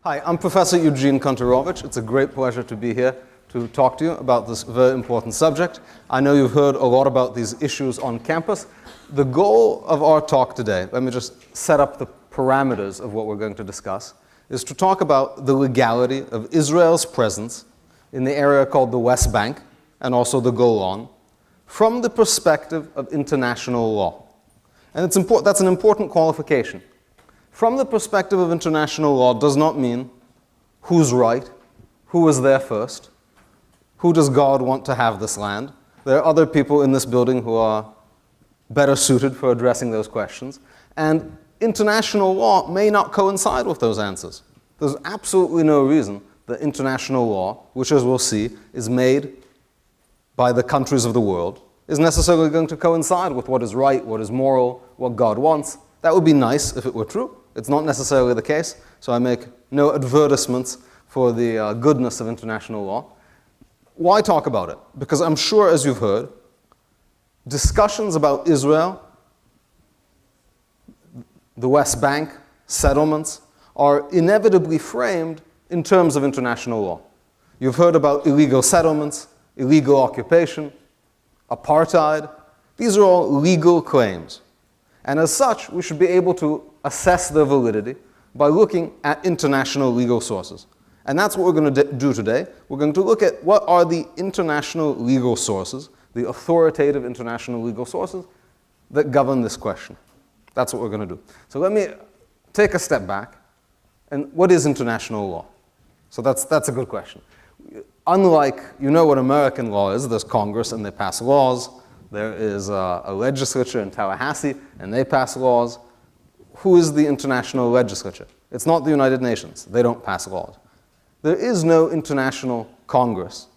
Hi, I'm Professor Eugene Kontorovich. It's a great pleasure to be here to talk to you about this very important subject. I know you've heard a lot about these issues on campus. The goal of our talk today, let me just set up the parameters of what we're going to discuss, is to talk about the legality of Israel's presence in the area called the West Bank and also the Golan from the perspective of international law. And that's an important qualification. From the perspective of international law does not mean who's right, who was there first, who does God want to have this land. There are other people in this building who are better suited for addressing those questions. And international law may not coincide with those answers. There's absolutely no reason that international law, which as we'll see, is made by the countries of the world, is necessarily going to coincide with what is right, what is moral, what God wants. That would be nice if it were true. It's not necessarily the case, so I make no advertisements for the goodness of international law. Why talk about it? Because I'm sure, as you've heard, discussions about Israel, the West Bank, settlements, are inevitably framed in terms of international law. You've heard about illegal settlements, illegal occupation, apartheid. These are all legal claims. And as such, we should be able to assess their validity by looking at international legal sources. And that's what we're going to do today. We're going to look at what are the international legal sources, the authoritative international legal sources that govern this question. That's what we're going to do. So let me take a step back. And what is international law? So that's a good question. Unlike, you know what American law is, there's Congress and they pass laws. There is a legislature in Tallahassee and they pass laws. Who is the international legislature? It's not the United Nations. They don't pass laws. There is no international Congress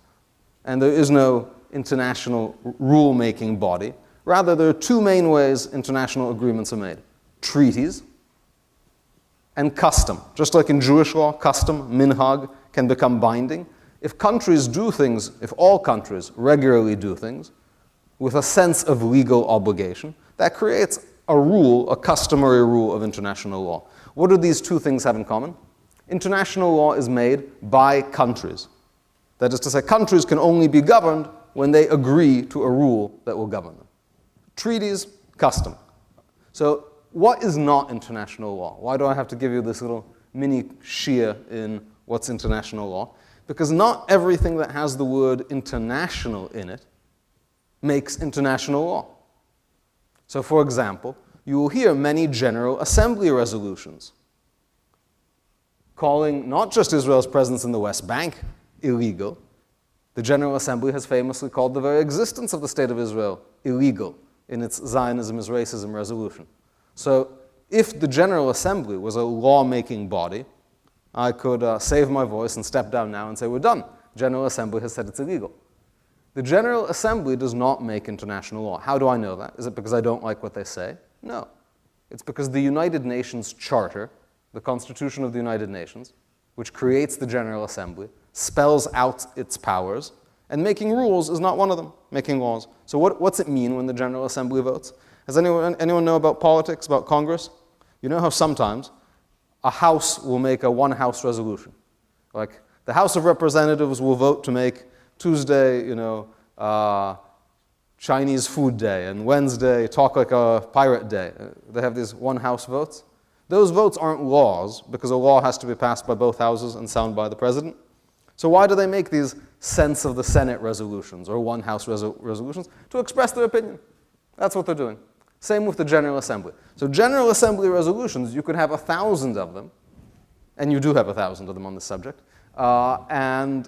and there is no international rule-making body. Rather, there are two main ways international agreements are made. Treaties and custom. Just like in Jewish law, custom, minhag, can become binding. If countries do things, if all countries regularly do things, with a sense of legal obligation, that creates a rule, a customary rule of international law. What do these two things have in common? International law is made by countries. That is to say, countries can only be governed when they agree to a rule that will govern them. Treaties, custom. So what is not international law? Why do I have to give you this little mini shir in what's international law? Because not everything that has the word international in it makes international law. So for example, you will hear many General Assembly resolutions calling not just Israel's presence in the West Bank illegal. The General Assembly has famously called the very existence of the State of Israel illegal in its Zionism is racism resolution. So if the General Assembly was a law-making body, I could save my voice and step down now and say, we're done. General Assembly has said it's illegal. The General Assembly does not make international law. How do I know that? Is it because I don't like what they say? No. It's because the United Nations Charter, the Constitution of the United Nations, which creates the General Assembly, spells out its powers, and making rules is not one of them, making laws. So what's it mean when the General Assembly votes? Does anyone know about politics, about Congress? You know how sometimes a House will make a one-House resolution. Like the House of Representatives will vote to make Tuesday, Chinese food day, and Wednesday, talk like a pirate day. They have these one-house votes. Those votes aren't laws, because a law has to be passed by both houses and signed by the president. So why do they make these sense of the Senate resolutions, or one-house resolutions? To express their opinion. That's what they're doing. Same with the General Assembly. So General Assembly resolutions, you could have 1,000 of them, and you do have 1,000 of them on this subject, and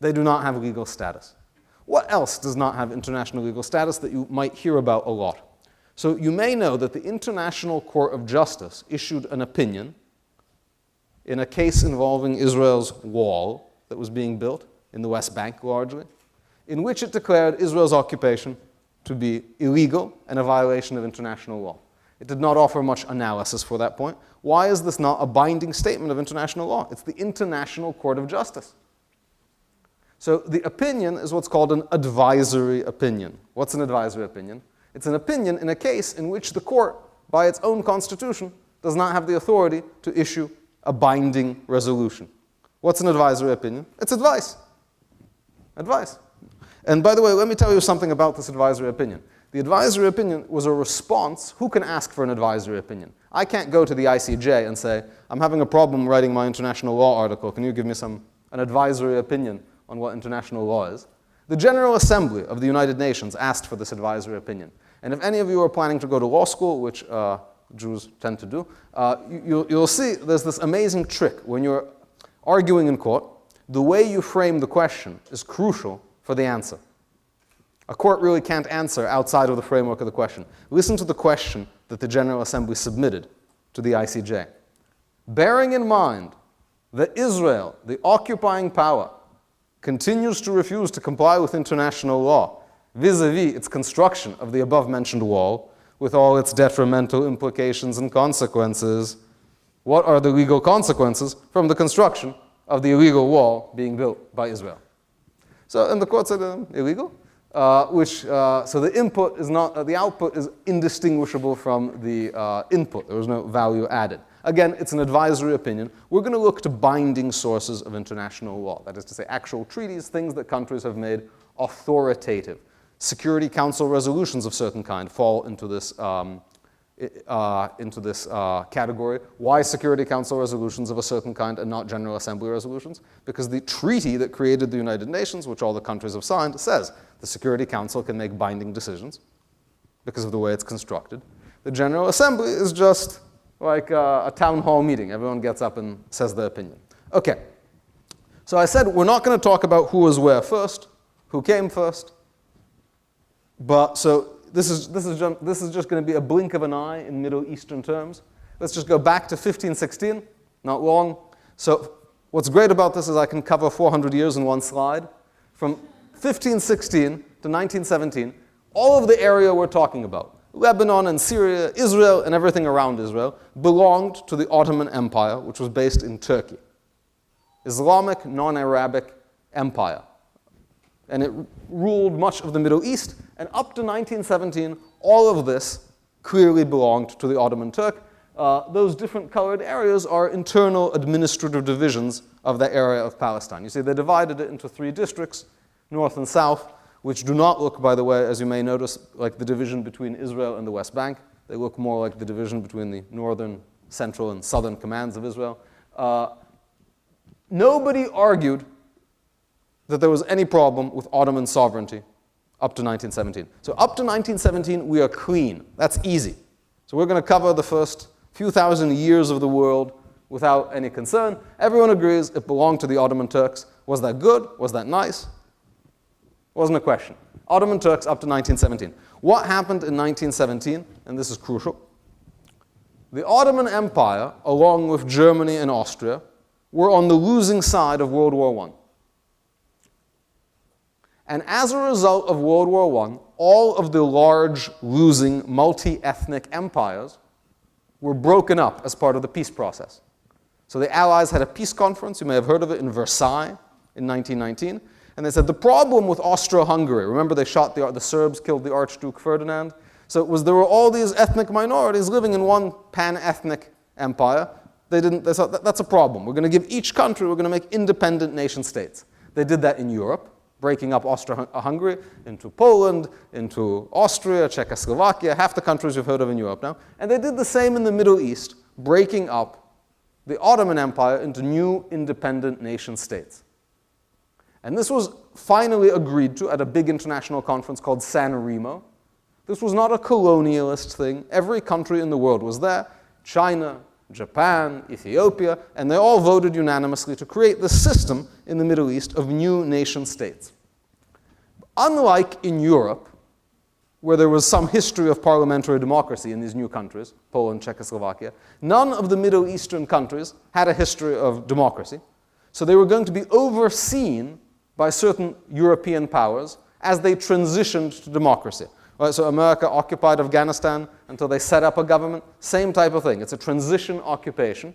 they do not have legal status. What else does not have international legal status that you might hear about a lot? So you may know that the International Court of Justice issued an opinion in a case involving Israel's wall that was being built in the West Bank largely, in which it declared Israel's occupation to be illegal and a violation of international law. It did not offer much analysis for that point. Why is this not a binding statement of international law? It's the International Court of Justice. So the opinion is what's called an advisory opinion. What's an advisory opinion? It's an opinion in a case in which the court, by its own constitution, does not have the authority to issue a binding resolution. What's an advisory opinion? It's advice. Advice. And by the way, let me tell you something about this advisory opinion. The advisory opinion was a response. Who can ask for an advisory opinion? I can't go to the ICJ and say, I'm having a problem writing my international law article. Can you give me an advisory opinion on what international law is? The General Assembly of the United Nations asked for this advisory opinion. And if any of you are planning to go to law school, which Jews tend to do, you'll see there's this amazing trick. When you're arguing in court, the way you frame the question is crucial for the answer. A court really can't answer outside of the framework of the question. Listen to the question that the General Assembly submitted to the ICJ. Bearing in mind that Israel, the occupying power, continues to refuse to comply with international law vis-a-vis its construction of the above-mentioned wall, with all its detrimental implications and consequences, what are the legal consequences from the construction of the illegal wall being built by Israel? So, and the court said illegal, so the input is not, the output is indistinguishable from the input. There was no value added. Again, it's an advisory opinion. We're going to look to binding sources of international law. That is to say, actual treaties, things that countries have made authoritative. Security Council resolutions of certain kind fall into this category. Why Security Council resolutions of a certain kind and not General Assembly resolutions? Because the treaty that created the United Nations, which all the countries have signed, says the Security Council can make binding decisions because of the way it's constructed. The General Assembly is just like a town hall meeting. Everyone gets up and says their opinion. Okay, so I said we're not going to talk about who was where first, who came first, but so this is just going to be a blink of an eye in Middle Eastern terms. Let's just go back to 1516, not long. So what's great about this is I can cover 400 years in one slide. From 1516 to 1917, all of the area we're talking about, Lebanon and Syria, Israel and everything around Israel, belonged to the Ottoman Empire, which was based in Turkey. Islamic, non-Arabic empire. And it ruled much of the Middle East, and up to 1917, all of this clearly belonged to the Ottoman Turk. Those different colored areas are internal administrative divisions of that area of Palestine. You see, they divided it into 3 districts, north and south, which do not look, by the way, as you may notice, like the division between Israel and the West Bank. They look more like the division between the northern, central, and southern commands of Israel. Nobody argued that there was any problem with Ottoman sovereignty up to 1917. So up to 1917, we are clean. That's easy. So we're going to cover the first few thousand years of the world without any concern. Everyone agrees it belonged to the Ottoman Turks. Was that good? Was that nice? Wasn't a question. Ottoman Turks up to 1917. What happened in 1917? And this is crucial. The Ottoman Empire, along with Germany and Austria, were on the losing side of World War I. And as a result of World War I, all of the large, losing, multi-ethnic empires were broken up as part of the peace process. So the Allies had a peace conference, you may have heard of it, in Versailles in 1919, and they said the problem with Austro-Hungary, remember they shot the Serbs, killed the Archduke Ferdinand, so there were all these ethnic minorities living in one pan-ethnic empire. They thought that's a problem. We're going to give each country, we're going to make independent nation states. They did that in Europe, breaking up Austro-Hungary into Poland, into Austria, Czechoslovakia, half the countries you've heard of in Europe now. And they did the same in the Middle East, breaking up the Ottoman Empire into new independent nation states. And this was finally agreed to at a big international conference called San Remo. This was not a colonialist thing. Every country in the world was there. China, Japan, Ethiopia, and they all voted unanimously to create the system in the Middle East of new nation states. Unlike in Europe, where there was some history of parliamentary democracy in these new countries, Poland, Czechoslovakia, none of the Middle Eastern countries had a history of democracy. So they were going to be overseen by certain European powers as they transitioned to democracy. Right, so America occupied Afghanistan until they set up a government. Same type of thing. It's a transition occupation.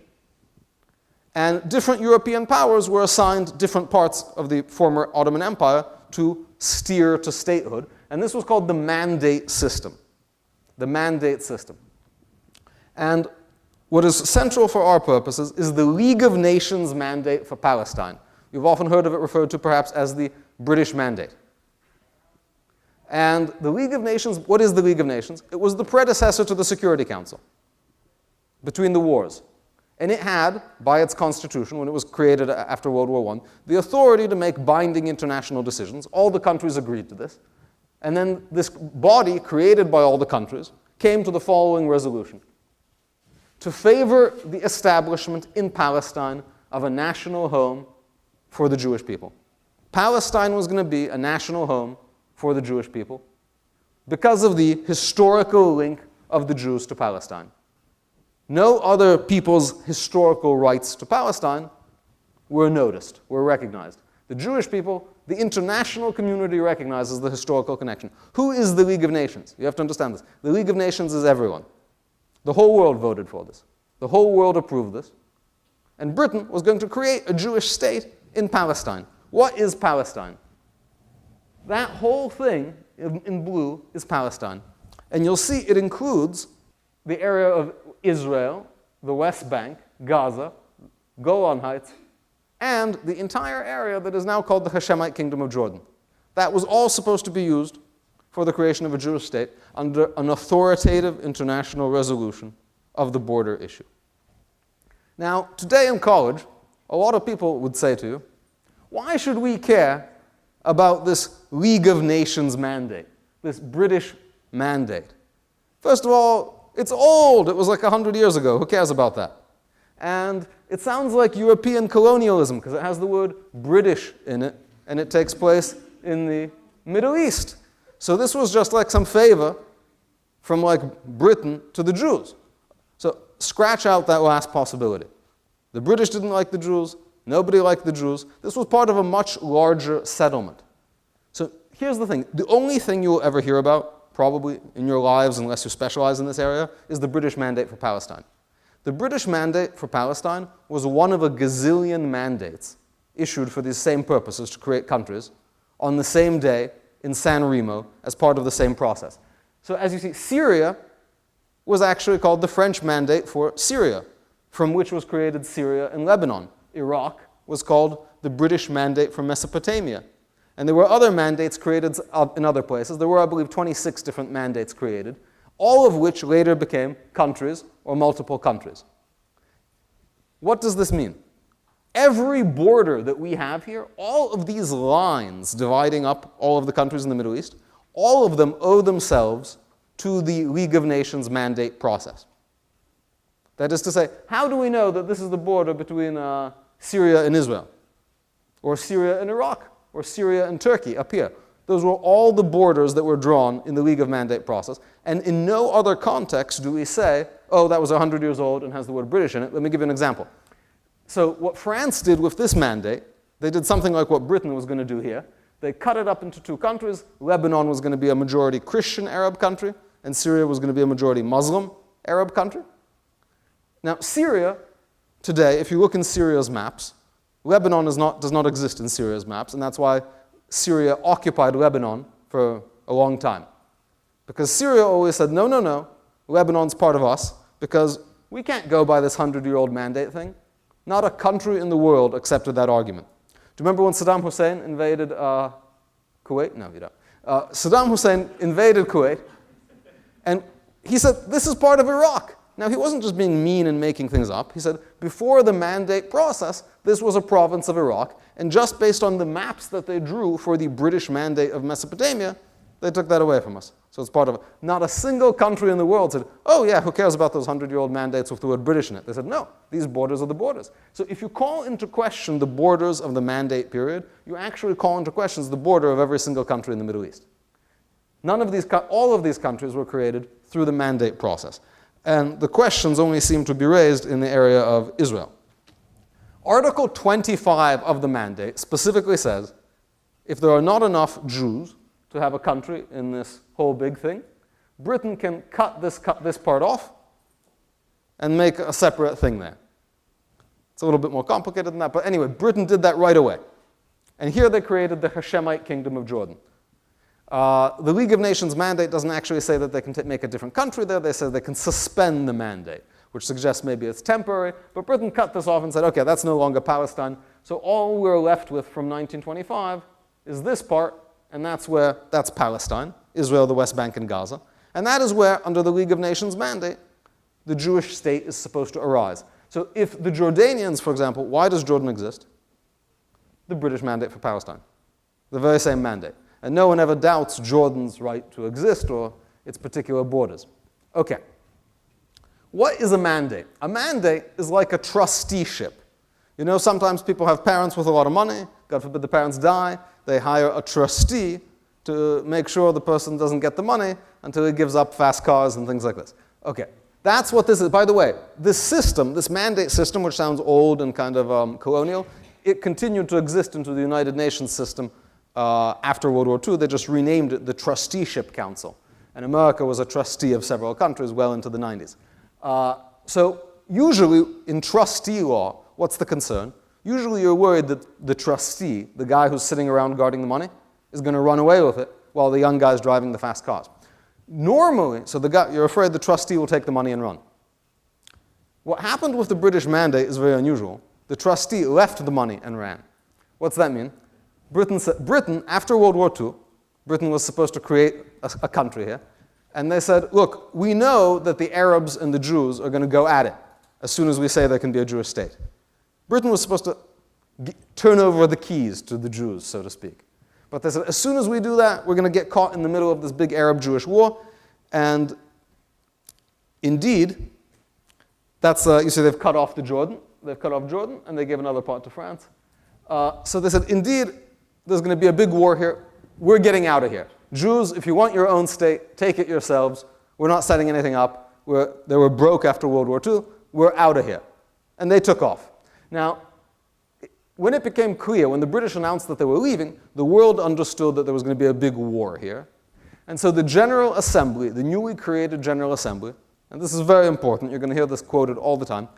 And different European powers were assigned different parts of the former Ottoman Empire to steer to statehood. And this was called the mandate system. The mandate system. And what is central for our purposes is the League of Nations mandate for Palestine. You've often heard of it referred to perhaps as the British Mandate. And the League of Nations, what is the League of Nations? It was the predecessor to the Security Council between the wars. And it had, by its constitution, when it was created after World War I, the authority to make binding international decisions. All the countries agreed to this. And then this body, created by all the countries, came to the following resolution: to favor the establishment in Palestine of a national home for the Jewish people. Palestine was going to be a national home for the Jewish people because of the historical link of the Jews to Palestine. No other people's historical rights to Palestine were noticed, were recognized. The Jewish people, the international community recognizes the historical connection. Who is the League of Nations? You have to understand this. The League of Nations is everyone. The whole world voted for this. The whole world approved this. And Britain was going to create a Jewish state in Palestine. What is Palestine? That whole thing in blue is Palestine. And you'll see it includes the area of Israel, the West Bank, Gaza, Golan Heights, and the entire area that is now called the Hashemite Kingdom of Jordan. That was all supposed to be used for the creation of a Jewish state under an authoritative international resolution of the border issue. Now, today in college, a lot of people would say to you, why should we care about this League of Nations mandate, this British mandate? First of all, it's old. It was like 100 years ago. Who cares about that? And it sounds like European colonialism because it has the word British in it, and it takes place in the Middle East. So this was just like some favor from like Britain to the Jews. So scratch out that last possibility. The British didn't like the Jews. Nobody liked the Jews. This was part of a much larger settlement. So here's the thing. The only thing you will ever hear about, probably in your lives, unless you specialize in this area, is the British Mandate for Palestine. The British Mandate for Palestine was one of a gazillion mandates issued for these same purposes to create countries on the same day in San Remo as part of the same process. So as you see, Syria was actually called the French Mandate for Syria, from which was created Syria and Lebanon. Iraq was called the British Mandate for Mesopotamia. And there were other mandates created in other places. There were, I believe, 26 different mandates created, all of which later became countries or multiple countries. What does this mean? Every border that we have here, all of these lines dividing up all of the countries in the Middle East, all of them owe themselves to the League of Nations mandate process. That is to say, how do we know that this is the border between Syria and Israel, or Syria and Iraq, or Syria and Turkey up here? Those were all the borders that were drawn in the League of Mandate process. And in no other context do we say, oh, that was 100 years old and has the word British in it. Let me give you an example. So what France did with this mandate, they did something like what Britain was going to do here. They cut it up into two countries. Lebanon was going to be a majority Christian Arab country, and Syria was going to be a majority Muslim Arab country. Now, Syria, today, if you look in Syria's maps, Lebanon does not exist in Syria's maps, and that's why Syria occupied Lebanon for a long time. Because Syria always said, no, no, no, Lebanon's part of us, because we can't go by this 100-year-old mandate thing. Not a country in the world accepted that argument. Do you remember when Saddam Hussein invaded Kuwait? No, you don't. Saddam Hussein invaded Kuwait, and he said, this is part of Iraq. Now, he wasn't just being mean and making things up. He said, before the mandate process, this was a province of Iraq, and just based on the maps that they drew for the British Mandate of Mesopotamia, they took that away from us. So it's part of it. Not a single country in the world said, oh yeah, who cares about those 100-year-old mandates with the word British in it? They said, no, these borders are the borders. So if you call into question the borders of the mandate period, you actually call into question the border of every single country in the Middle East. All of these countries were created through the mandate process. And the questions only seem to be raised in the area of Israel. Article 25 of the mandate specifically says, if there are not enough Jews to have a country in this whole big thing, Britain can cut this part off and make a separate thing there. It's a little bit more complicated than that, but anyway, Britain did that right away. And here they created the Hashemite Kingdom of Jordan. The League of Nations mandate doesn't actually say that they can make a different country there. They say they can suspend the mandate, which suggests maybe it's temporary. But Britain cut this off and said, okay, that's no longer Palestine. So all we're left with from 1925 is this part, and that's Palestine, Israel, the West Bank, and Gaza. And that is where, under the League of Nations mandate, the Jewish state is supposed to arise. So if the Jordanians, for example, why does Jordan exist? The British mandate for Palestine. The very same mandate. And no one ever doubts Jordan's right to exist or its particular borders. Okay. What is a mandate? A mandate is like a trusteeship. You know, sometimes people have parents with a lot of money. God forbid the parents die. They hire a trustee to make sure the person doesn't get the money until he gives up fast cars and things like this. Okay. That's what this is. By the way, this system, this mandate system, which sounds old and kind of colonial, it continued to exist into the United Nations system after World War II. They just renamed it the Trusteeship Council. And America was a trustee of several countries well into the 90s. So usually in trustee law, what's the concern? Usually you're worried that the trustee, the guy who's sitting around guarding the money, is going to run away with it while the young guy's driving the fast cars. Normally, so you're afraid the trustee will take the money and run. What happened with the British mandate is very unusual. The trustee left the money and ran. What's that mean? Britain, after World War II, Britain was supposed to create a country here. And they said, look, we know that the Arabs and the Jews are going to go at it as soon as we say there can be a Jewish state. Britain was supposed to turn over the keys to the Jews, so to speak. But they said, as soon as we do that, we're going to get caught in the middle of this big Arab-Jewish war. And indeed, that's, you see, they've cut off Jordan. They've cut off Jordan, and they gave another part to France. So they said, indeed, there's going to be a big war here. We're getting out of here. Jews, if you want your own state, take it yourselves. We're not setting anything up. They were broke after World War II. We're out of here. And they took off. Now, when it became clear, when the British announced that they were leaving, the world understood that there was going to be a big war here. And so the General Assembly, the newly created General Assembly, and this is very important, you're going to hear this quoted all the time,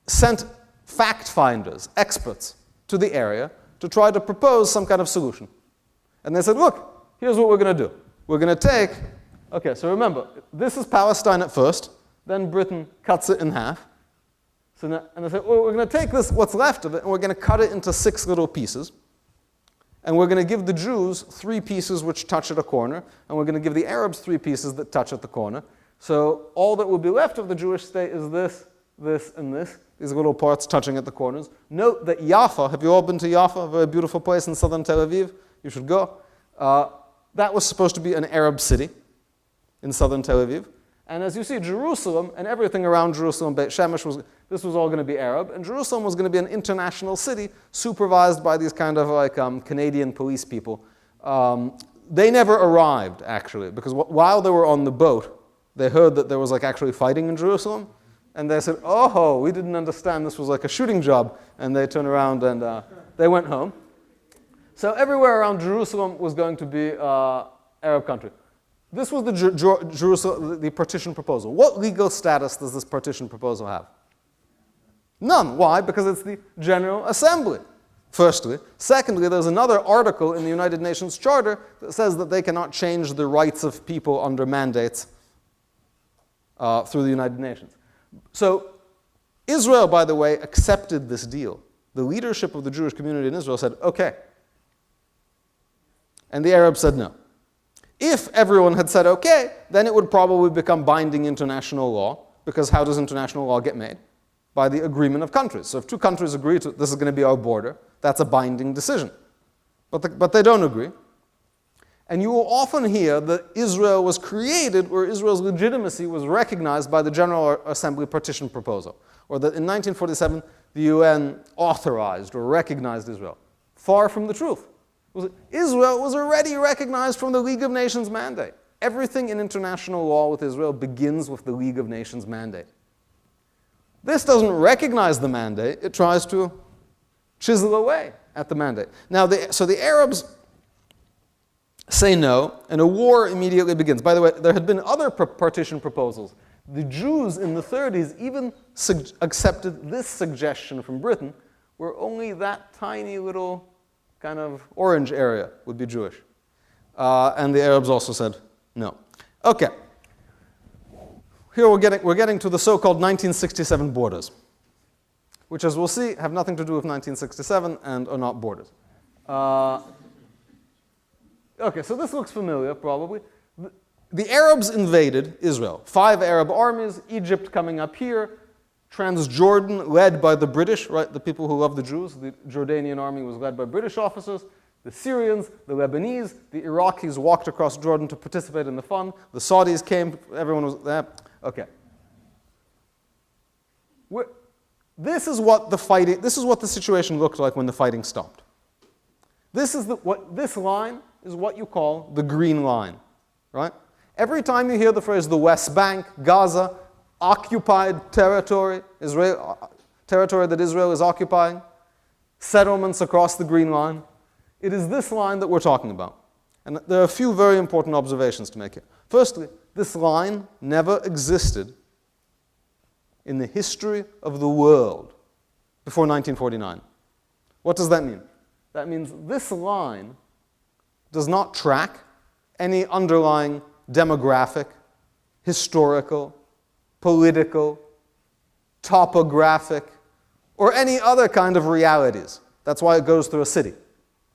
sent fact finders, experts, to the area to try to propose some kind of solution. And they said, look, here's what we're going to do. We're going to take, okay, so remember, this is Palestine at first, then Britain cuts it in half. So now, and they said, well, we're going to take this, what's left of it, and we're going to cut it into 6 little pieces. And we're going to give the Jews 3 pieces which touch at a corner, and we're going to give the Arabs 3 pieces that touch at the corner. So all that will be left of the Jewish state is this, this, and this. These little parts touching at the corners. Note that Jaffa, have you all been to Jaffa, a very beautiful place in southern Tel Aviv? You should go. That was supposed to be an Arab city in southern Tel Aviv. And as you see, Jerusalem and everything around Jerusalem, Beit Shemesh, this was all going to be Arab. And Jerusalem was going to be an international city supervised by these kind of like Canadian police people. They never arrived, actually, because while they were on the boat, they heard that there was like actually fighting in Jerusalem. And they said, oh, we didn't understand this was like a shooting job. And they turned around and they went home. So everywhere around Jerusalem was going to be Arab country. This was the partition proposal. What legal status does this partition proposal have? None. Why? Because it's the General Assembly, firstly. Secondly, there's another article in the United Nations Charter that says that they cannot change the rights of people under mandates through the United Nations. So Israel, by the way, accepted this deal. The leadership of the Jewish community in Israel said, okay. And the Arabs said no. If everyone had said okay, then it would probably become binding international law, because how does international law get made? By the agreement of countries. So if 2 countries agree to this is going to be our border, that's a binding decision. But they don't agree. And you will often hear that Israel was created, or Israel's legitimacy was recognized by the General Assembly partition proposal, or that in 1947 the UN authorized or recognized Israel. Far from the truth. Israel was already recognized from the League of Nations mandate. Everything in international law with Israel begins with the League of Nations mandate. This doesn't recognize the mandate. It tries to chisel away at the mandate. Now, so the Arabs say no, and a war immediately begins. By the way, there had been other partition proposals. The Jews in the 30s even accepted this suggestion from Britain, where only that tiny little kind of orange area would be Jewish. And the Arabs also said no. Okay. here we're getting to the so-called 1967 borders, which, as we'll see, have nothing to do with 1967 and are not borders. Okay, so this looks familiar, probably. The Arabs invaded Israel. 5 Arab armies, Egypt coming up here, Transjordan led by the British, right, the people who love the Jews. The Jordanian army was led by British officers. The Syrians, the Lebanese, the Iraqis walked across Jordan to participate in the fun. The Saudis came, everyone was there. Okay. This is what the situation looked like when the fighting stopped. This line is what you call the green line, right? Every time you hear the phrase the West Bank, Gaza, occupied territory, territory that Israel is occupying, settlements across the green line, it is this line that we're talking about. And there are a few very important observations to make here. Firstly, this line never existed in the history of the world before 1949. What does that mean? That means this line does not track any underlying demographic, historical, political, topographic, or any other kind of realities. That's why it goes through a city.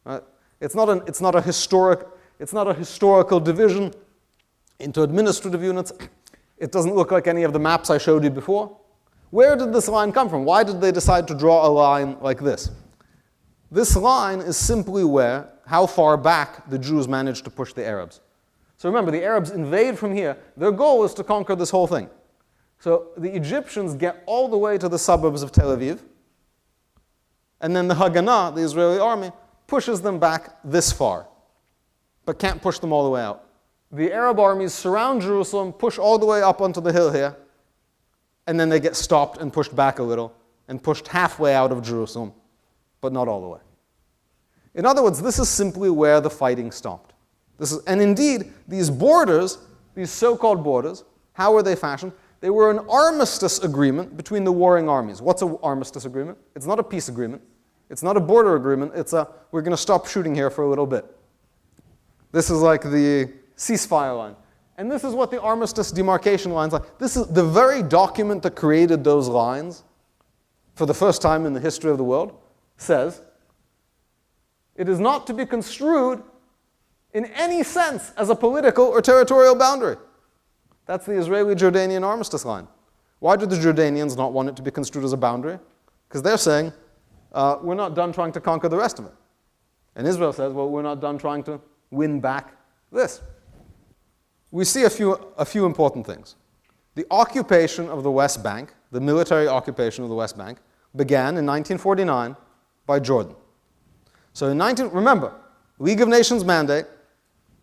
Right? It's not a historical division into administrative units. It doesn't look like any of the maps I showed you before. Where did this line come from? Why did they decide to draw a line like this? This line is simply how far back the Jews managed to push the Arabs. So remember, the Arabs invade from here. Their goal is to conquer this whole thing. So the Egyptians get all the way to the suburbs of Tel Aviv, and then the Haganah, the Israeli army, pushes them back this far, but can't push them all the way out. The Arab armies surround Jerusalem, push all the way up onto the hill here, and then they get stopped and pushed back a little, and pushed halfway out of Jerusalem, but not all the way. In other words, this is simply where the fighting stopped. And indeed, these borders, these so-called borders, how were they fashioned? They were an armistice agreement between the warring armies. What's an armistice agreement? It's not a peace agreement. It's not a border agreement. It's we're going to stop shooting here for a little bit. This is like the ceasefire line. And this is what the armistice demarcation lines are. This is the very document that created those lines for the first time in the history of the world, says, it is not to be construed in any sense as a political or territorial boundary. That's the Israeli-Jordanian armistice line. Why do the Jordanians not want it to be construed as a boundary? Because they're saying, we're not done trying to conquer the rest of it. And Israel says, well, we're not done trying to win back this. We see a few important things. The occupation of the West Bank, the military occupation of the West Bank, began in 1949 by Jordan. So remember, League of Nations mandate,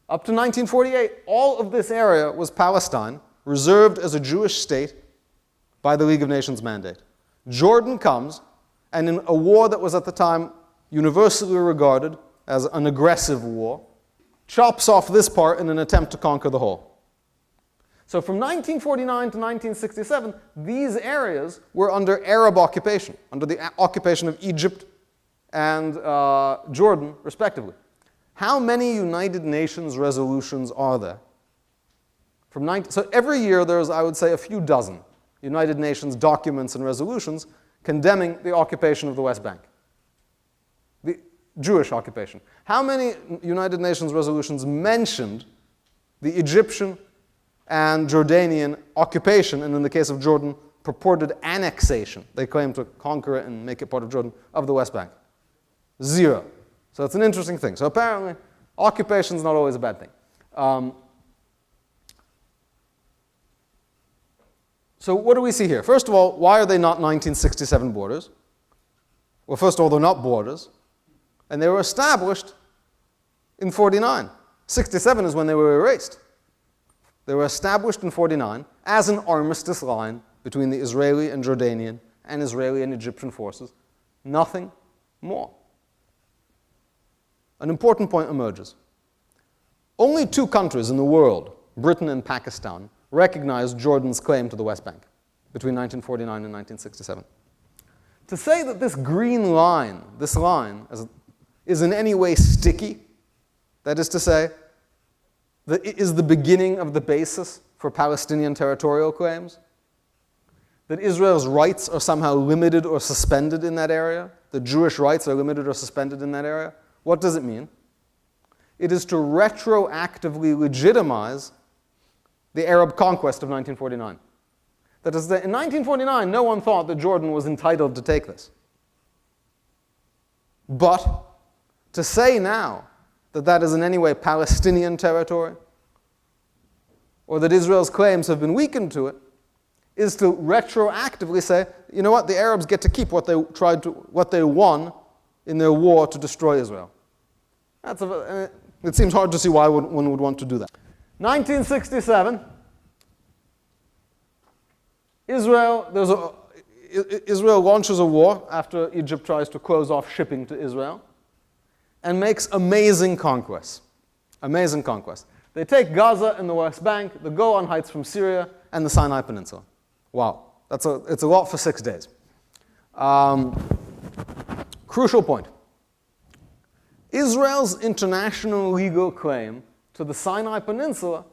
up to 1948, all of this area was Palestine, reserved as a Jewish state by the League of Nations mandate. Jordan comes, and in a war that was at the time universally regarded as an aggressive war, chops off this part in an attempt to conquer the whole. So from 1949 to 1967, these areas were under Arab occupation, under the occupation of Egypt and Jordan, respectively. How many United Nations resolutions are there? So every year there's, I would say, a few dozen United Nations documents and resolutions condemning the occupation of the West Bank, the Jewish occupation. How many United Nations resolutions mentioned the Egyptian and Jordanian occupation, and in the case of Jordan, purported annexation? They claim to conquer it and make it part of Jordan, of the West Bank. 0. So it's an interesting thing. So apparently, occupation is not always a bad thing. So what do we see here? First of all, why are they not 1967 borders? Well, first of all, they're not borders. And they were established in 49. 67 is when they were erased. They were established in 49 as an armistice line between the Israeli and Jordanian and Israeli and Egyptian forces. Nothing more. An important point emerges. Only 2 countries in the world, Britain and Pakistan, recognized Jordan's claim to the West Bank between 1949 and 1967. To say that this green line, this line, is in any way sticky, that is to say, that it is the beginning of the basis for Palestinian territorial claims, that Israel's rights are somehow limited or suspended in that area, that Jewish rights are limited or suspended in that area. What does it mean? It is to retroactively legitimize the Arab conquest of 1949. That is, that in 1949, no one thought that Jordan was entitled to take this. But to say now that that is in any way Palestinian territory, or that Israel's claims have been weakened to it, is to retroactively say, you know what, the Arabs get to keep what they won in their war to destroy Israel. It seems hard to see why one would want to do that. 1967, Israel launches a war after Egypt tries to close off shipping to Israel and makes amazing conquests. Amazing conquests. They take Gaza and the West Bank, the Golan Heights from Syria, and the Sinai Peninsula. Wow, it's a lot for 6 days. Crucial point. Israel's international legal claim to the Sinai Peninsula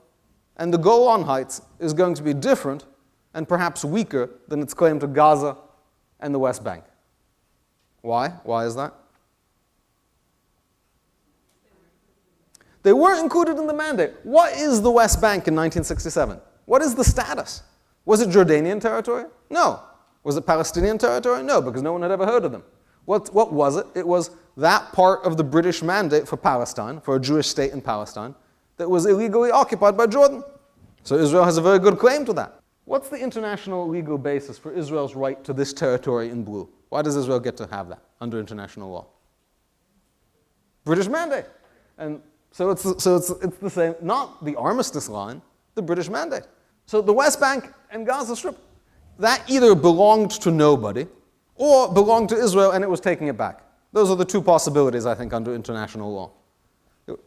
and the Golan Heights is going to be different and perhaps weaker than its claim to Gaza and the West Bank. Why? Why is that? They weren't included in the mandate. What is the West Bank in 1967? What is the status? Was it Jordanian territory? No. Was it Palestinian territory? No, because no one had ever heard of them. What was it? It was that part of the British mandate for Palestine, for a Jewish state in Palestine, that was illegally occupied by Jordan. So Israel has a very good claim to that. What's the international legal basis for Israel's right to this territory in blue? Why does Israel get to have that under international law? British mandate. And so it's the same, not the armistice line, the British mandate. So the West Bank and Gaza Strip, that either belonged to nobody or belonged to Israel and it was taking it back. Those are the two possibilities, I think, under international law. It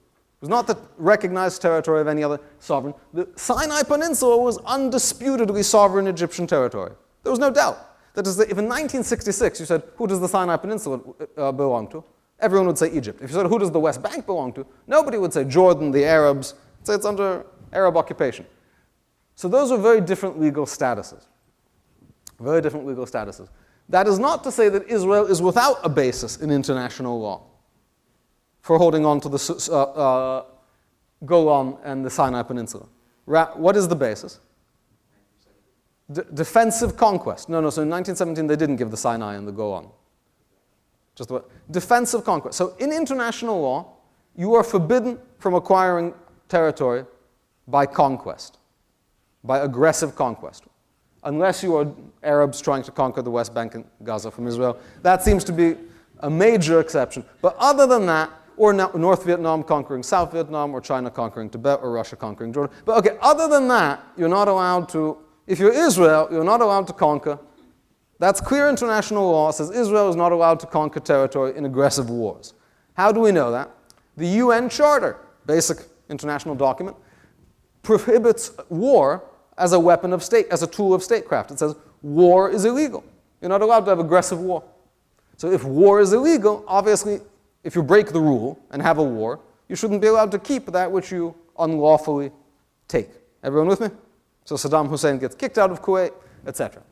was not the recognized territory of any other sovereign. The Sinai Peninsula was undisputedly sovereign Egyptian territory. There was no doubt. That is, that if in 1966 you said, who does the Sinai Peninsula belong to? Everyone would say Egypt. If you said, who does the West Bank belong to? Nobody would say Jordan, the Arabs. Say it's under Arab occupation. So those are very different legal statuses. Very different legal statuses. That is not to say that Israel is without a basis in international law for holding on to the Golan and the Sinai Peninsula. What is the basis? Defensive conquest. No, so in 1917 they didn't give the Sinai and the Golan. Just what? Defensive conquest. So in international law, you are forbidden from acquiring territory by conquest, by aggressive conquest, unless you are Arabs trying to conquer the West Bank and Gaza from Israel. That seems to be a major exception. But other than that, or North Vietnam conquering South Vietnam, or China conquering Tibet, or Russia conquering Jordan. But okay, other than that, you're not allowed to, if you're Israel, you're not allowed to conquer. That's clear international law. It says Israel is not allowed to conquer territory in aggressive wars. How do we know that? The UN Charter, basic international document, prohibits war as a weapon of state, as a tool of statecraft. It says war is illegal. You're not allowed to have aggressive war. So if war is illegal, obviously, if you break the rule and have a war, you shouldn't be allowed to keep that which you unlawfully take. Everyone with me? So Saddam Hussein gets kicked out of Kuwait, etc.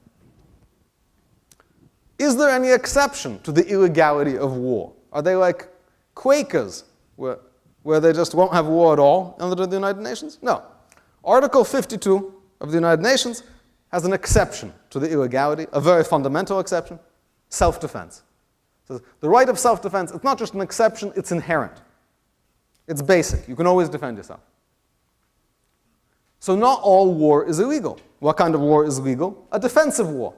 Is there any exception to the illegality of war? Are they like Quakers, where they just won't have war at all under the United Nations? No. Article 52 of the United Nations has an exception to the illegality, a very fundamental exception, self-defense. So the right of self-defense, it's not just an exception, it's inherent. It's basic. You can always defend yourself. So not all war is illegal. What kind of war is legal? A defensive war.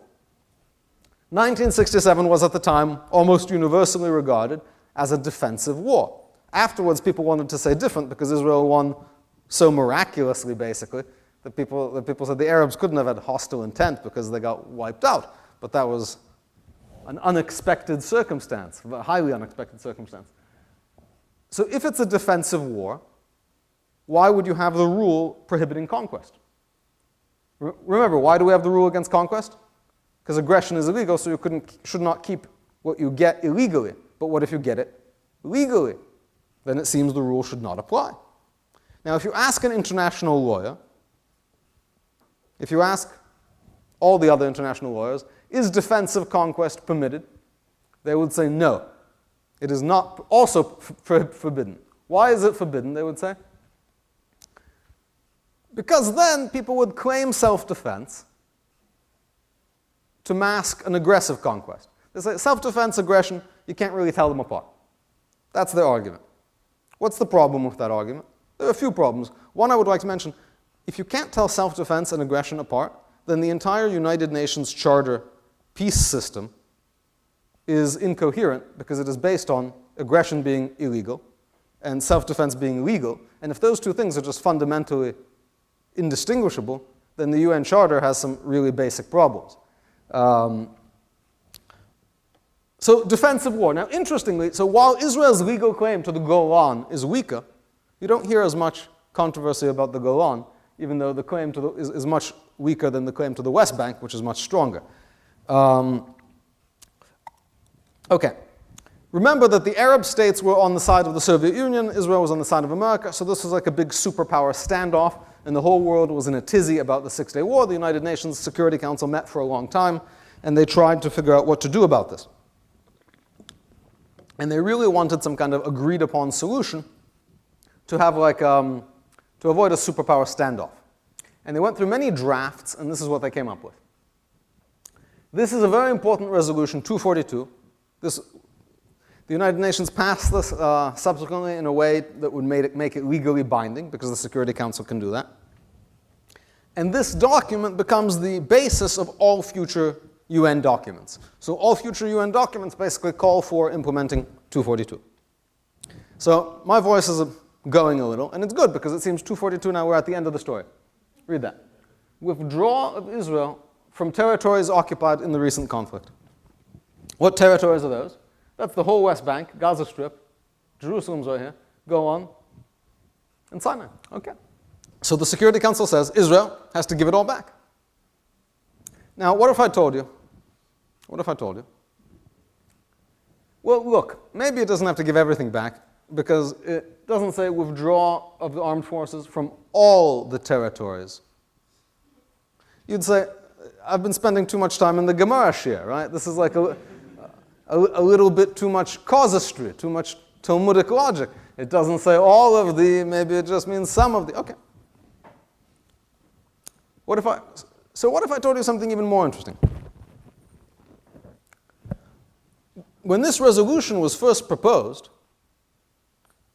1967 was at the time almost universally regarded as a defensive war. Afterwards, people wanted to say different because Israel won so miraculously, basically, that people said the Arabs couldn't have had hostile intent because they got wiped out. But that was an unexpected circumstance, a highly unexpected circumstance. So if it's a defensive war, why would you have the rule prohibiting conquest? Remember, why do we have the rule against conquest? Because aggression is illegal, so you should not keep what you get illegally. But what if you get it legally? Then it seems the rule should not apply. Now, if you ask an international lawyer, If you ask all the other international lawyers, is defensive conquest permitted? They would say no. It is not also forbidden. Why is it forbidden, they would say? Because then people would claim self-defense to mask an aggressive conquest. They say self-defense, aggression, you can't really tell them apart. That's their argument. What's the problem with that argument? There are a few problems. One I would like to mention, if you can't tell self-defense and aggression apart, then the entire United Nations Charter peace system is incoherent because it is based on aggression being illegal and self-defense being legal. And if those two things are just fundamentally indistinguishable, then the UN Charter has some really basic problems. So defensive war. Now, interestingly, so while Israel's legal claim to the Golan is weaker, you don't hear as much controversy about the Golan, even though the claim to is much weaker than the claim to the West Bank, which is much stronger. Okay. Remember that the Arab states were on the side of the Soviet Union, Israel was on the side of America, so this was like a big superpower standoff, and the whole world was in a tizzy about the Six-Day War. The United Nations Security Council met for a long time, and they tried to figure out what to do about this. And they really wanted some kind of agreed-upon solution to have like, to avoid a superpower standoff. And they went through many drafts, and this is what they came up with. This is a very important resolution, 242. The United Nations passed this subsequently in a way that would make it legally binding, because the Security Council can do that. And this document becomes the basis of all future UN documents. So all future UN documents basically call for implementing 242. So my voice is going a little, and it's good because it seems 242 now we're at the end of the story. Read that. Withdrawal of Israel from territories occupied in the recent conflict. What territories are those? That's the whole West Bank, Gaza Strip, Jerusalem's right here, Golan, and Sinai. Okay. So the Security Council says Israel has to give it all back. Now, what if I told you? What if I told you? Well, look, maybe it doesn't have to give everything back because it doesn't say withdraw of the armed forces from all the territories. You'd say, I've been spending too much time in the Gemara Shir, right? This is like a little bit too much casuistry, too much Talmudic logic. It doesn't say all of the, maybe it just means some of the. Okay. What if I told you something even more interesting? When this resolution was first proposed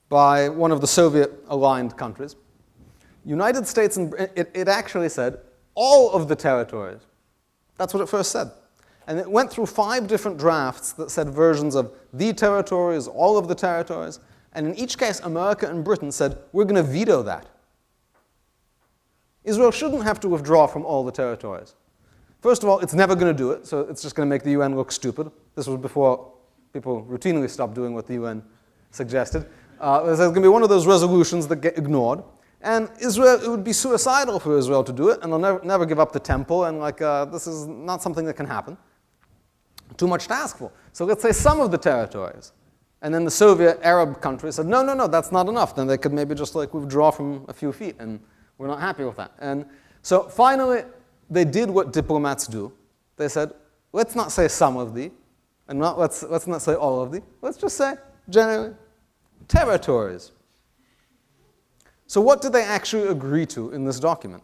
by one of the Soviet-aligned countries, United States, and it actually said all of the territories. That's what it first said. And it went through 5 different drafts that said versions of the territories, all of the territories, and in each case, America and Britain said, we're going to veto that. Israel shouldn't have to withdraw from all the territories. First of all, it's never going to do it, so it's just going to make the UN look stupid. This was before people routinely stopped doing what the UN suggested. There's going to be one of those resolutions that get ignored. And Israel, it would be suicidal for Israel to do it, and they'll never give up the temple, and this is not something that can happen. Too much to ask for. So let's say some of the territories. And then the Soviet Arab countries said, no, that's not enough. Then they could maybe just withdraw from a few feet, and we're not happy with that. And so finally, they did what diplomats do. They said, let's not say some of the, and let's not say all of the. Let's just say, generally, territories. So what did they actually agree to in this document?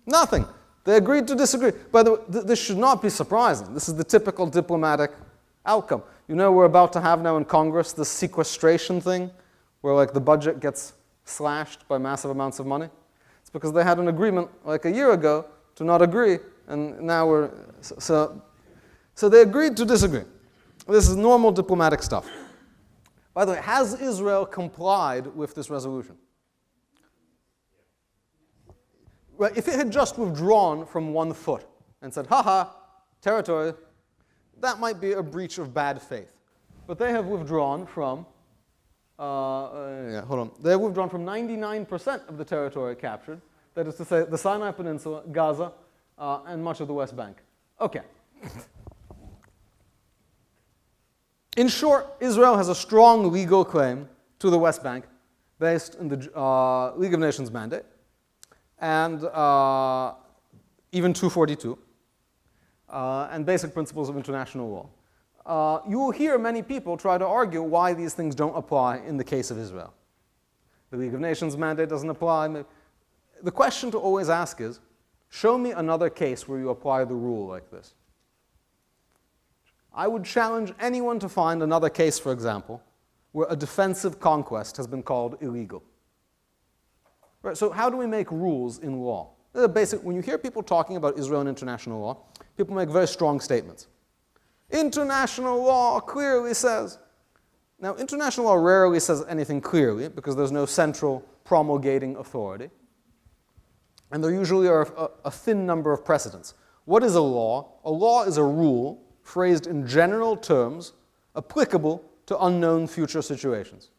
Nothing. They agreed to disagree. By the way, this should not be surprising. This is the typical diplomatic outcome. You know, we're about to have now in Congress this sequestration thing, where the budget gets slashed by massive amounts of money. It's because they had an agreement a year ago to not agree, and now we're so they agreed to disagree. This is normal diplomatic stuff. By the way, has Israel complied with this resolution? Well, if it had just withdrawn from 1 foot and said, haha, territory, that might be a breach of bad faith. But they have withdrawn from, They have withdrawn from 99% of the territory captured. That is to say, the Sinai Peninsula, Gaza, and much of the West Bank. Okay. In short, Israel has a strong legal claim to the West Bank based in the League of Nations mandate. And even 242, and basic principles of international law. You will hear many people try to argue why these things don't apply in the case of Israel. The League of Nations mandate doesn't apply. The question to always ask is, show me another case where you apply the rule like this. I would challenge anyone to find another case, for example, where a defensive conquest has been called illegal. Right, so how do we make rules in law? When you hear people talking about Israel and international law, people make very strong statements. International law clearly says. Now, international law rarely says anything clearly because there's no central promulgating authority. And there usually are a thin number of precedents. What is a law? A law is a rule phrased in general terms applicable to unknown future situations.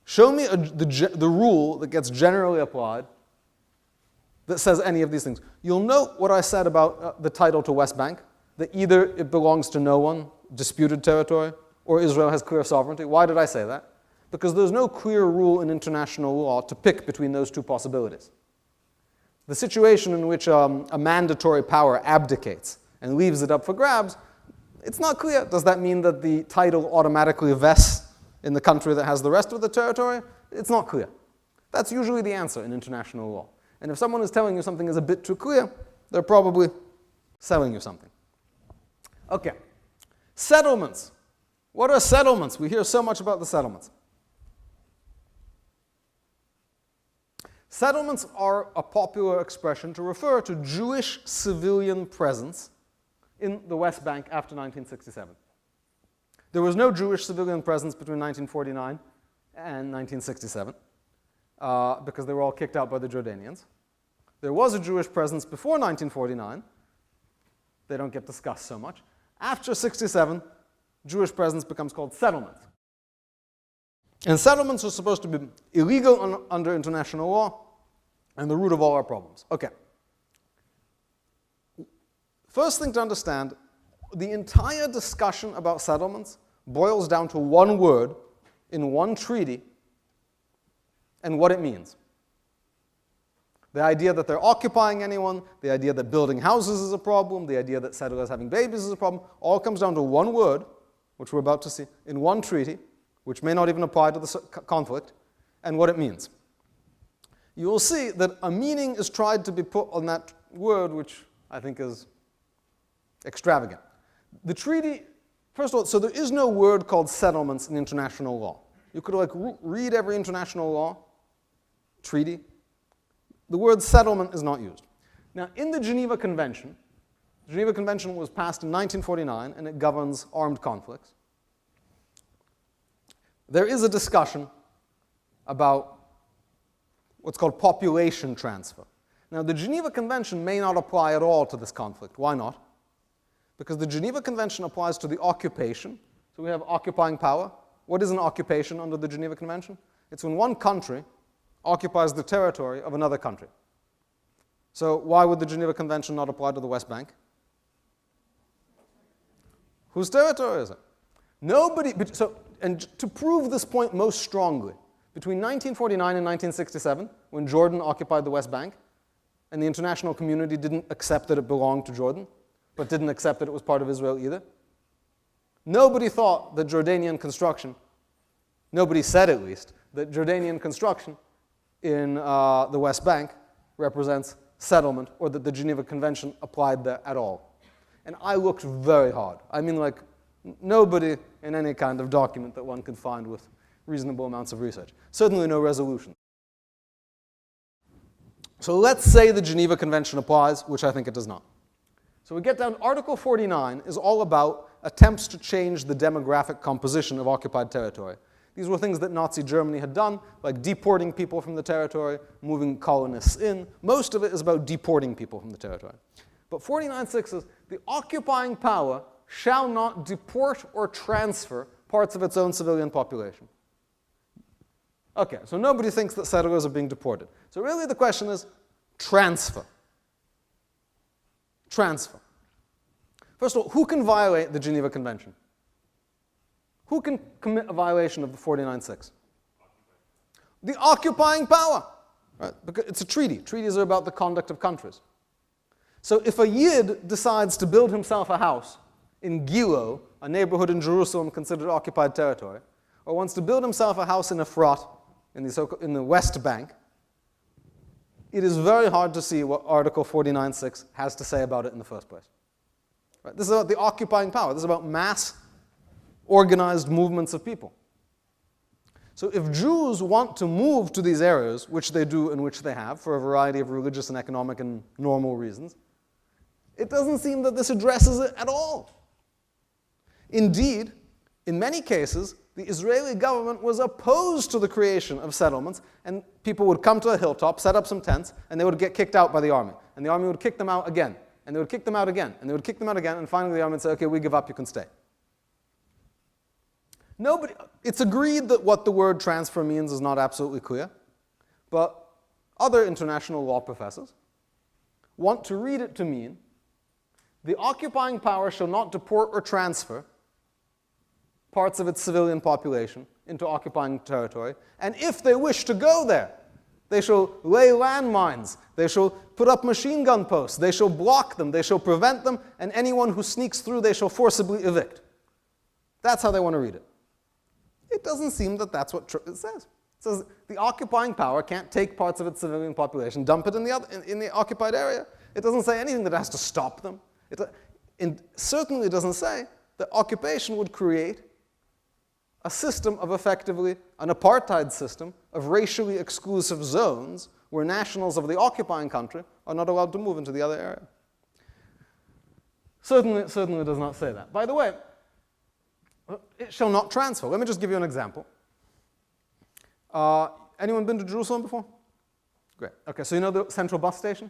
Show me the rule that gets generally applied that says any of these things. You'll note what I said about the title to West Bank, that either it belongs to no one, disputed territory, or Israel has clear sovereignty. Why did I say that? Because there's no clear rule in international law to pick between those two possibilities. The situation in which a mandatory power abdicates and leaves it up for grabs, it's not clear. Does that mean that the title automatically vests in the country that has the rest of the territory? It's not clear. That's usually the answer in international law. And if someone is telling you something is a bit too clear, they're probably selling you something. Okay. Settlements. What are settlements? We hear so much about the settlements. Settlements are a popular expression to refer to Jewish civilian presence in the West Bank after 1967. There was no Jewish civilian presence between 1949 and 1967 because they were all kicked out by the Jordanians. There was a Jewish presence before 1949. They don't get discussed so much. After 67, Jewish presence becomes called settlement. And settlements are supposed to be illegal under international law and the root of all our problems. Okay. First thing to understand, the entire discussion about settlements boils down to one word in one treaty and what it means. The idea that they're occupying anyone, the idea that building houses is a problem, the idea that settlers having babies is a problem, all comes down to one word, which we're about to see, in one treaty, which may not even apply to the conflict, and what it means. You will see that a meaning is tried to be put on that word, which I think is extravagant. The treaty, first of all, so there is no word called settlements in international law. You could read every international law treaty. The word settlement is not used. Now, in the Geneva Convention was passed in 1949, and it governs armed conflicts. There is a discussion about what's called population transfer. Now, the Geneva Convention may not apply at all to this conflict. Why not? Because the Geneva Convention applies to the occupation. So we have occupying power. What is an occupation under the Geneva Convention? It's when one country occupies the territory of another country. So why would the Geneva Convention not apply to the West Bank? Whose territory is it? Nobody, and to prove this point most strongly, between 1949 and 1967, when Jordan occupied the West Bank, and the international community didn't accept that it belonged to Jordan, but didn't accept that it was part of Israel either, nobody thought that Jordanian construction, nobody said at least, that Jordanian construction in the West Bank represents settlement, or that the Geneva Convention applied there at all. And I looked very hard. I mean, like, nobody in any kind of document that one could find with reasonable amounts of research. Certainly no resolution. So let's say the Geneva Convention applies, which I think it does not. So we get down, Article 49 is all about attempts to change the demographic composition of occupied territory. These were things that Nazi Germany had done, like deporting people from the territory, moving colonists in. Most of it is about deporting people from the territory. But 49.6 says, the occupying power shall not deport or transfer parts of its own civilian population. Okay, so nobody thinks that settlers are being deported. So really the question is transfer. Transfer. First of all, who can violate the Geneva Convention? Who can commit a violation of the 49.6? The occupying power. Right? Because it's a treaty. Treaties are about the conduct of countries. So if a Yid decides to build himself a house in Gilo, a neighborhood in Jerusalem considered occupied territory, or wants to build himself a house in Efrat, in the West Bank, it is very hard to see what Article 49.6 has to say about it in the first place. Right? This is about the occupying power. This is about mass organized movements of people. So if Jews want to move to these areas, which they do and which they have, for a variety of religious and economic and normal reasons, it doesn't seem that this addresses it at all. Indeed, in many cases, the Israeli government was opposed to the creation of settlements, and people would come to a hilltop, set up some tents, and they would get kicked out by the army. And the army would kick them out again, and they would kick them out again, and they would kick them out again, and finally the army would say, okay, we give up, you can stay. It's agreed that what the word transfer means is not absolutely clear, but other international law professors want to read it to mean the occupying power shall not deport or transfer parts of its civilian population into occupying territory, and if they wish to go there, they shall lay landmines, they shall put up machine gun posts, they shall block them, they shall prevent them, and anyone who sneaks through they shall forcibly evict. That's how they want to read it. It doesn't seem that that's what it says. It says the occupying power can't take parts of its civilian population, dump it in the occupied area. It doesn't say anything that has to stop them. It certainly doesn't say that occupation would create a system of effectively an apartheid system of racially exclusive zones where nationals of the occupying country are not allowed to move into the other area. Certainly does not say that. By the way, it shall not transfer. Let me just give you an example. Anyone been to Jerusalem before? Great. Okay, so you know the central bus station?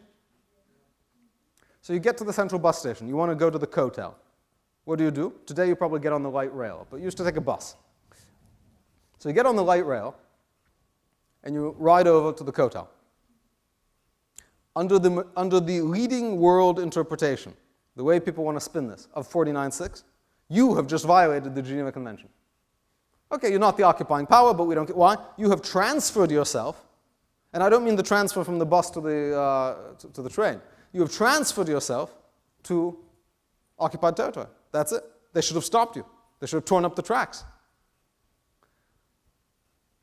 So you get to the central bus station. You want to go to the Kotel. What do? Today you probably get on the light rail, but you used to take a bus. So you get on the light rail, and you ride over to the Kotel. Under the leading world interpretation, the way people want to spin this, of 49.6, you have just violated the Geneva Convention. Okay, you're not the occupying power, but we don't get why. You have transferred yourself, and I don't mean the transfer from the bus to the train. You have transferred yourself to occupied territory. That's it. They should have stopped you. They should have torn up the tracks.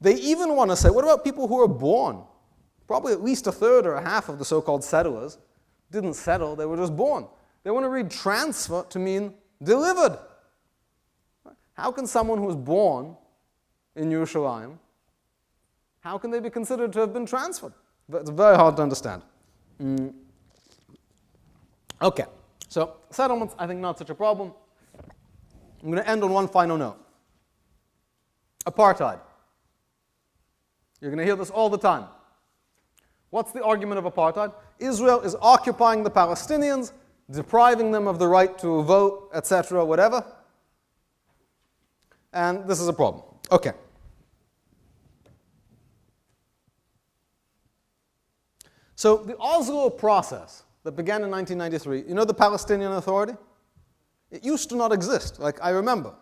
They even want to say, what about people who are born? Probably at least a third or a half of the so-called settlers didn't settle, they were just born. They want to read transfer to mean delivered. How can someone who was born in Yerushalayim, how can they be considered to have been transferred? It's very hard to understand. Okay, so settlements, I think not such a problem. I'm going to end on one final note. Apartheid. You're going to hear this all the time. What's the argument of apartheid? Israel is occupying the Palestinians, depriving them of the right to vote, etc., whatever. And this is a problem. Okay. So the Oslo process that began in 1993, you know the Palestinian Authority? It used to not exist. Like, I remember.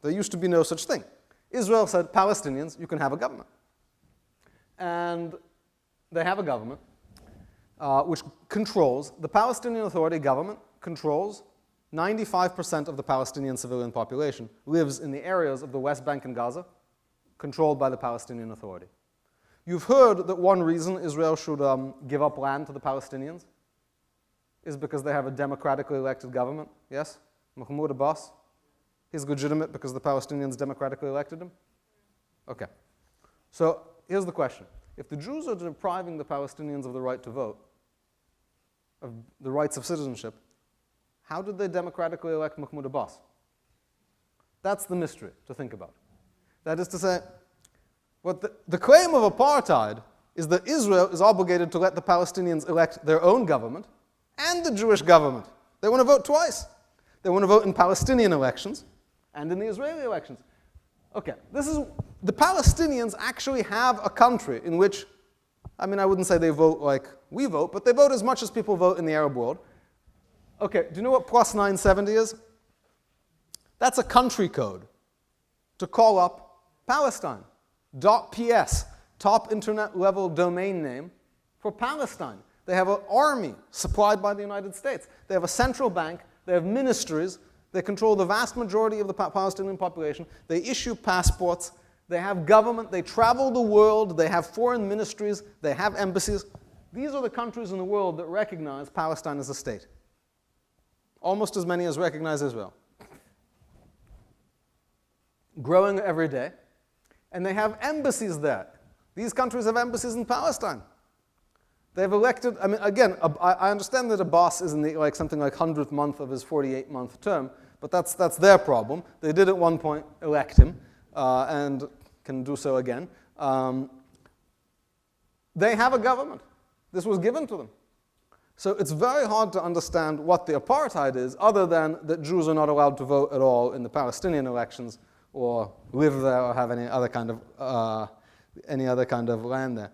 There used to be no such thing. Israel said, Palestinians, you can have a government. And they have a government which controls, the Palestinian Authority government controls 95% of the Palestinian civilian population lives in the areas of the West Bank and Gaza controlled by the Palestinian Authority. You've heard that one reason Israel should give up land to the Palestinians is because they have a democratically elected government, yes? Mahmoud Abbas, he's legitimate because the Palestinians democratically elected him? Okay. So here's the question. If the Jews are depriving the Palestinians of the right to vote, of the rights of citizenship, how did they democratically elect Mahmoud Abbas? That's the mystery to think about. That is to say, what the claim of apartheid is that Israel is obligated to let the Palestinians elect their own government and the Jewish government. They want to vote twice. They want to vote in Palestinian elections and in the Israeli elections. Okay, the Palestinians actually have a country in which, I mean, I wouldn't say they vote like we vote, but they vote as much as people vote in the Arab world. Okay, do you know what plus 970 is? That's a country code to call up Palestine. .ps. top internet-level domain name for Palestine. They have an army supplied by the United States. They have a central bank. They have ministries. They control the vast majority of the Palestinian population. They issue passports. They have government. They travel the world. They have foreign ministries. They have embassies. These are the countries in the world that recognize Palestine as a state. Almost as many as recognize Israel. Growing every day. And they have embassies there. These countries have embassies in Palestine. They've elected, I mean, again, I understand that Abbas is in the, like something like 100th month of his 48-month term, but that's their problem. They did at one point elect him, and can do so again. They have a government. This was given to them. So it's very hard to understand what the apartheid is, other than that Jews are not allowed to vote at all in the Palestinian elections, or live there, or have any other kind of land there.